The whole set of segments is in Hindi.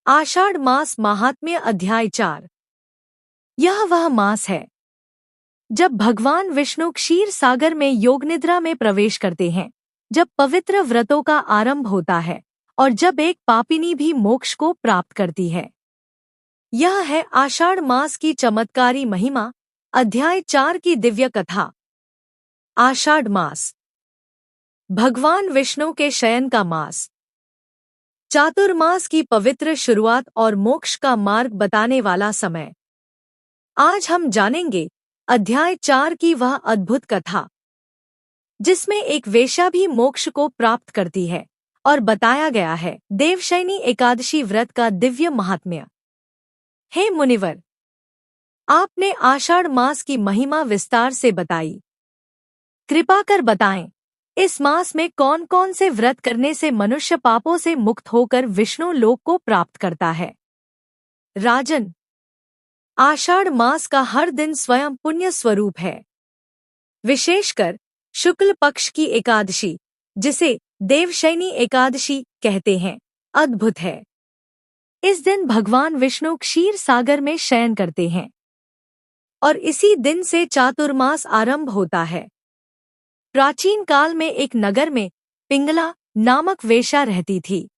आषाढ़ मास महात्म्य अध्याय 4। यह वह मास है जब भगवान विष्णु क्षीर सागर में योग निद्रा में प्रवेश करते हैं, जब पवित्र व्रतों का आरंभ होता है और जब एक पापिनी भी मोक्ष को प्राप्त करती है। यह है आषाढ़ मास की चमत्कारी महिमा। अध्याय 4 की दिव्य कथा। आषाढ़ मास भगवान विष्णु के शयन का मास, चातुर्मास की पवित्र शुरुआत और मोक्ष का मार्ग बताने वाला समय। आज हम जानेंगे अध्याय 4 की वह अद्भुत कथा जिसमें एक वेश्या भी मोक्ष को प्राप्त करती है और बताया गया है देवशयनी एकादशी व्रत का दिव्य महात्म्य। हे मुनिवर, आपने आषाढ़ मास की महिमा विस्तार से बताई। कृपा कर बताएं, इस मास में कौन कौन से व्रत करने से मनुष्य पापों से मुक्त होकर विष्णु लोक को प्राप्त करता है। राजन, आषाढ़ मास का हर दिन स्वयं पुण्य स्वरूप है। विशेषकर शुक्ल पक्ष की एकादशी, जिसे देवशयनी एकादशी कहते हैं, अद्भुत है। इस दिन भगवान विष्णु क्षीर सागर में शयन करते हैं और इसी दिन से चातुर्मास आरंभ होता है। प्राचीन काल में एक नगर में पिंगला नामक वेश्या रहती थी।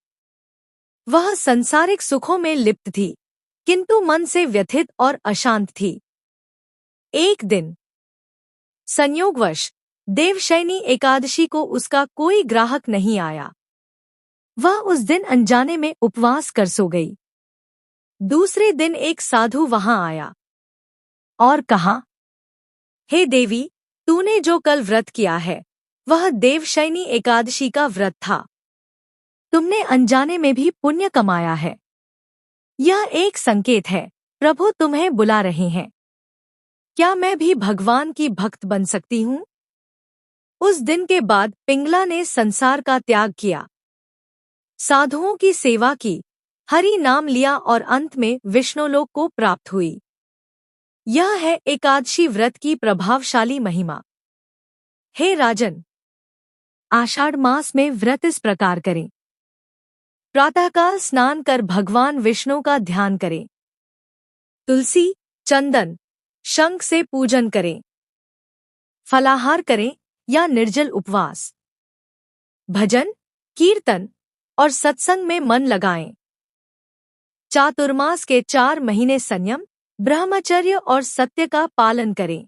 वह संसारिक सुखों में लिप्त थी, किंतु मन से व्यथित और अशांत थी। एक दिन संयोगवश देवशयनी एकादशी को उसका कोई ग्राहक नहीं आया। वह उस दिन अनजाने में उपवास कर सो गई। दूसरे दिन एक साधु वहां आया और कहा, हे देवी, तूने जो कल व्रत किया है वह देवशयनी एकादशी का व्रत था। तुमने अनजाने में भी पुण्य कमाया है। यह एक संकेत है, प्रभु तुम्हें बुला रहे हैं। क्या मैं भी भगवान की भक्त बन सकती हूँ? उस दिन के बाद पिंगला ने संसार का त्याग किया, साधुओं की सेवा की, हरि नाम लिया और अंत में विष्णुलोक को प्राप्त हुई। यह है एकादशी व्रत की प्रभावशाली महिमा। हे राजन, आषाढ़ मास में व्रत इस प्रकार करें। प्रातःकाल स्नान कर भगवान विष्णु का ध्यान करें। तुलसी, चंदन, शंख से पूजन करें। फलाहार करें या निर्जल उपवास। भजन, कीर्तन और सत्संग में मन लगाएं। चातुर्मास के 4 महीने संयम, ब्रह्मचर्य और सत्य का पालन करें।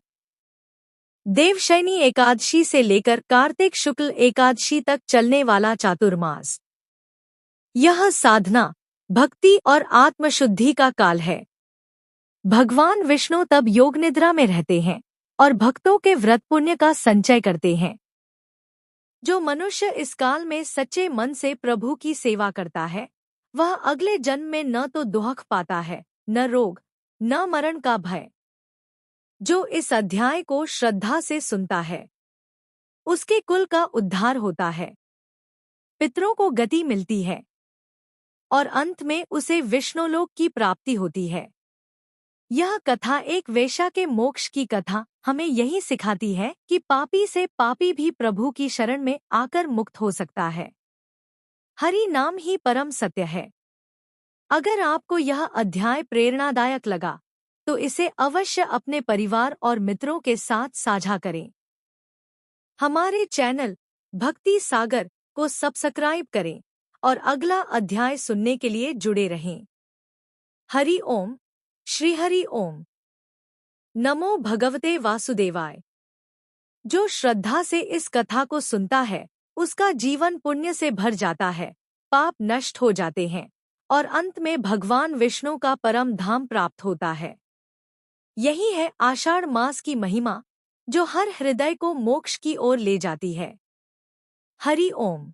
देवशयनी एकादशी से लेकर कार्तिक शुक्ल एकादशी तक चलने वाला चातुर्मास, यह साधना, भक्ति और आत्मशुद्धि का काल है। भगवान विष्णु तब योग निद्रा में रहते हैं और भक्तों के व्रत पुण्य का संचय करते हैं। जो मनुष्य इस काल में सच्चे मन से प्रभु की सेवा करता है, वह अगले जन्म में न तो दुख पाता है, न रोग, न मरण का भय। जो इस अध्याय को श्रद्धा से सुनता है, उसके कुल का उद्धार होता है, पितरों को गति मिलती है और अंत में उसे विष्णुलोक की प्राप्ति होती है। यह कथा एक वेश्या के मोक्ष की कथा हमें यही सिखाती है कि पापी से पापी भी प्रभु की शरण में आकर मुक्त हो सकता है। हरि नाम ही परम सत्य है। अगर आपको यह अध्याय प्रेरणादायक लगा तो इसे अवश्य अपने परिवार और मित्रों के साथ साझा करें। हमारे चैनल भक्ति सागर को सब्सक्राइब करें और अगला अध्याय सुनने के लिए जुड़े रहें। हरि ओम, श्री हरि ओम। नमो भगवते वासुदेवाय। जो श्रद्धा से इस कथा को सुनता है, उसका जीवन पुण्य से भर जाता है, पाप नष्ट हो जाते हैं और अंत में भगवान विष्णु का परम धाम प्राप्त होता है। यही है आषाढ़ मास की महिमा, जो हर हृदय को मोक्ष की ओर ले जाती है। हरि ओम,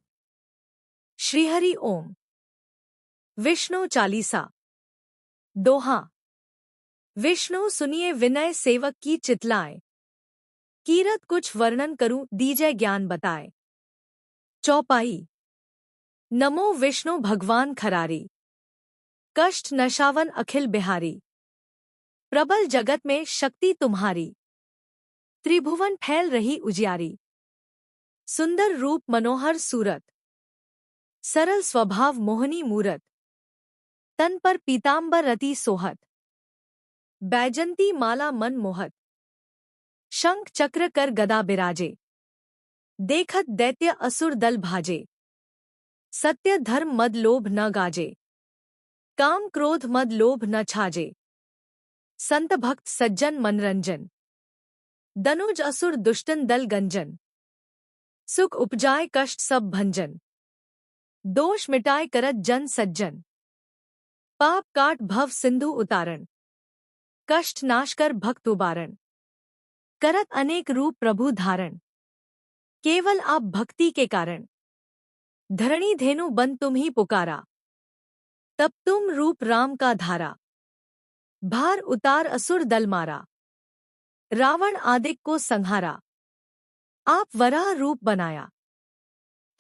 श्री हरि ओम। विष्णु चालीसा। दोहा। विष्णु सुनिए विनय सेवक की चितलाए, कीरत कुछ वर्णन करूं दीजय ज्ञान बताए। चौपाई। नमो विष्णु भगवान खरारी, कष्ट नशावन अखिल बिहारी। प्रबल जगत में शक्ति तुम्हारी, त्रिभुवन फैल रही उजियारी। सुंदर रूप मनोहर सूरत, सरल स्वभाव मोहनी मूरत। तन पर पीताम्बर अति सोहत, बैजंती माला मन मोहत, शंख चक्र कर गदा बिराजे, देखत दैत्य असुर दल भाजे, सत्य धर्म मद लोभ न गाजे, काम क्रोध मद लोभ न छाजे, संत भक्त सज्जन मनरंजन, दनुज असुर दुष्टन दल गंजन, सुख उपजाए कष्ट सब भंजन, दोष मिटाए करत जन सज्जन, पाप काट भव सिंधु उतारण, कष्ट नाश कर भक्त उबारण, करत अनेक रूप प्रभु धारण, केवल आप भक्ति के कारण, धरणी धेनु बन तुम ही पुकारा, तब तुम रूप राम का धारा, भार उतार असुर दल मारा, रावण आदिक को संहारा, आप वराह रूप बनाया,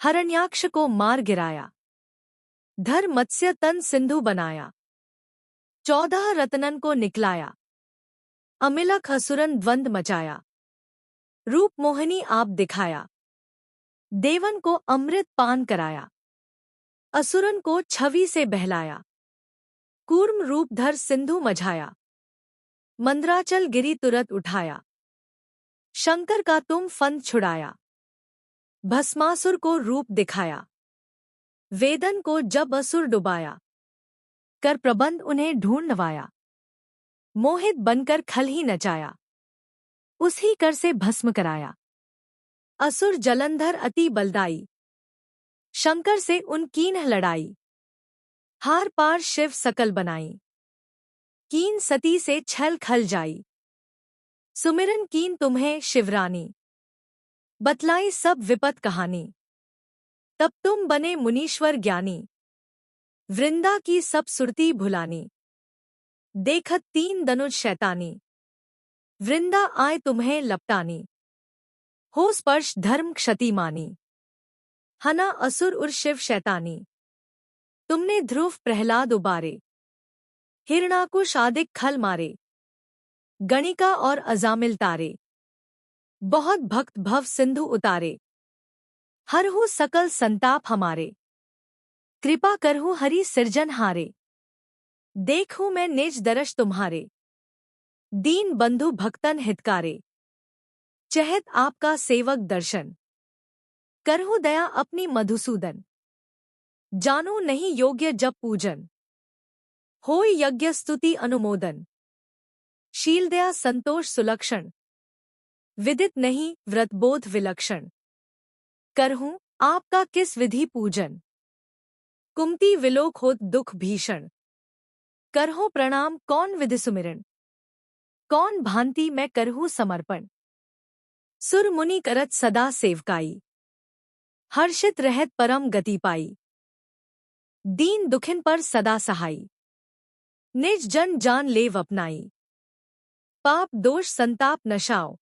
हरण्याक्ष को मार गिराया, धर मत्स्य तन सिंधु बनाया, 14 रत्नन को निकलाया, अमिलक असुरन द्वंद मचाया, रूप मोहिनी आप दिखाया, देवन को अमृत पान कराया, असुरन को छवि से बहलाया, कूर्म रूप धर सिंधु मझाया, मंद्राचल गिरी तुरत उठाया, शंकर का तुम फंद छुड़ाया, भस्मासुर को रूप दिखाया, वेदन को जब असुर डुबाया, कर प्रबंध उन्हें ढूंढ नवाया, मोहित बनकर खल ही नचाया, उसी कर से भस्म कराया, असुर जलंधर अति बलदाई, शंकर से उन कीन्ह लड़ाई, हार पार शिव सकल बनाई, कीन सती से छल खल जाई, सुमिरन कीन तुम्हें शिवरानी, बतलाई सब विपत कहानी, तब तुम बने मुनीश्वर ज्ञानी, वृंदा की सब सुरती भुलानी, देखत 3 दनुज शैतानी, वृंदा आए तुम्हें लपटानी, हो स्पर्श धर्म क्षति मानी, हना असुर उर शिव शैतानी, तुमने ध्रुव प्रहलाद उबारे, हिरणाकुश आदिक खल मारे, गणिका और अजामिल तारे, बहुत भक्त भव सिंधु उतारे, हरहु सकल संताप हमारे, कृपा करहु हरि सिरजन हारे, देखूं मैं निज दरश तुम्हारे, दीन बंधु भक्तन हितकारे, चहत आपका सेवक दर्शन, करहु दया अपनी मधुसूदन, जानो नहीं योग्य जब पूजन, होय यज्ञ स्तुति अनुमोदन, शील दया संतोष सुलक्षण, विदित नहीं व्रतबोध विलक्षण, करहूं आपका किस विधि पूजन, कुमति विलोक होत दुख भीषण, करहूं प्रणाम कौन विधि सुमिरन, कौन भांति मैं करहूं समर्पण, सुर मुनि करत सदा सेवकाई, हर्षित रहत परम गति पाई, दीन दुखिन पर सदा सहाई, निज जन जान लेव अपनाई, पाप दोष संताप नशाओ,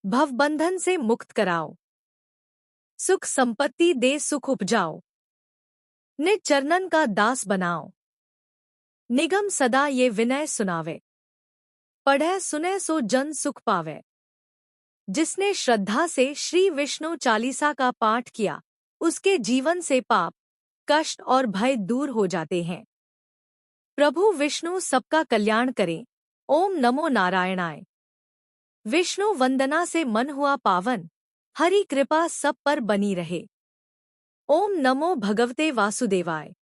भवबंधन से मुक्त कराओ, सुख संपत्ति दे सुख उपजाओ, निज चरणन का दास बनाओ, निगम सदा ये विनय सुनावे, पढ़े सुने सो जन सुख पावे, जिसने श्रद्धा से श्री विष्णु चालीसा का पाठ किया उसके जीवन से पाप कष्ट और भय दूर हो जाते हैं। प्रभु विष्णु सबका कल्याण करें। ओम नमो नारायणाय। विष्णु वंदना से मन हुआ पावन, हरि कृपा सब पर बनी रहे। ओम नमो भगवते वासुदेवाय।